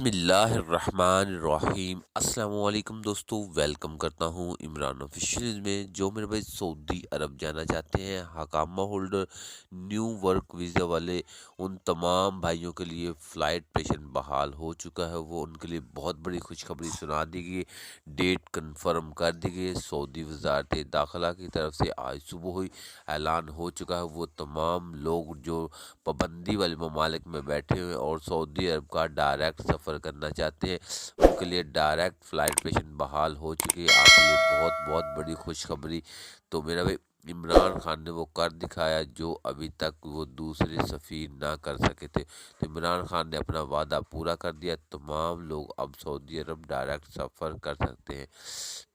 بسم اللہ الرحمن الرحیم۔ السلام علیکم دوستو، ویلکم کرتا ہوں عمران آفیشیل میں۔ جو میرے بھائی سعودی عرب جانا چاہتے ہیں، حکامہ ہولڈر، نیو ورک ویزا والے، ان تمام بھائیوں کے لیے فلائٹ پیشن بحال ہو چکا ہے۔ وہ ان کے لیے بہت بڑی خوشخبری سنا دی گئی، ڈیٹ کنفرم کر دی گئی۔ سعودی وزارت داخلہ کی طرف سے آج صبح ہی اعلان ہو چکا ہے۔ وہ تمام لوگ جو پابندی والے ممالک میں بیٹھے ہوئے اور سعودی عرب کا ڈائریکٹ سفر کرنا چاہتے ہیں، ان کے لیے ڈائریکٹ فلائٹ پیشن بحال ہو چکی ہے۔ آپ کے لیے بہت بہت بڑی خوشخبری۔ تو میرا بھائی عمران خان نے وہ کر دکھایا جو ابھی تک وہ دوسرے سفیر نہ کر سکے تھے۔ تو عمران خان نے اپنا وعدہ پورا کر دیا، تمام لوگ اب سعودی عرب ڈائریکٹ سفر کر سکتے ہیں۔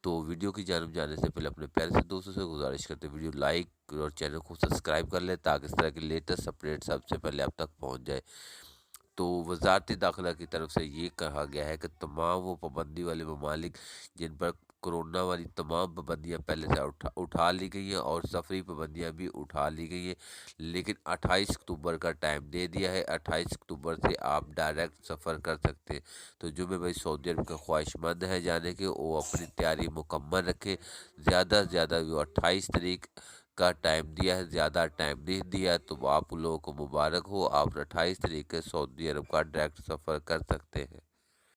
تو ویڈیو کی جانب جانے سے پہلے اپنے پیارے سے دوستوں سے گزارش کرتے ہیں ویڈیو لائک اور چینل کو سبسکرائب کر لیں تاکہ اس طرح کی لیٹسٹ اپڈیٹ سب سے پہلے آپ تک پہنچ جائے۔ تو وزارت داخلہ کی طرف سے یہ کہا گیا ہے کہ تمام وہ پابندی والے ممالک جن پر کرونا والی تمام پابندیاں پہلے سے اٹھا لی گئی ہیں اور سفری پابندیاں بھی اٹھا لی گئی ہیں، لیکن 28 اکتوبر کا ٹائم دے دیا ہے۔ 28 اکتوبر سے آپ ڈائریکٹ سفر کر سکتے ہیں۔ تو جو میں بھائی سعودی عرب کے خواہش مند ہے جانے کے، وہ اپنی تیاری مکمل رکھے۔ زیادہ سے زیادہ وہ 28 تاریخ کا ٹائم دیا ہے، زیادہ ٹائم نہیں دیا، تو آپ لوگوں کو مبارک ہو۔ آپ 28 تاریخ کے سعودی عرب کا ڈائریکٹ سفر کر سکتے ہیں۔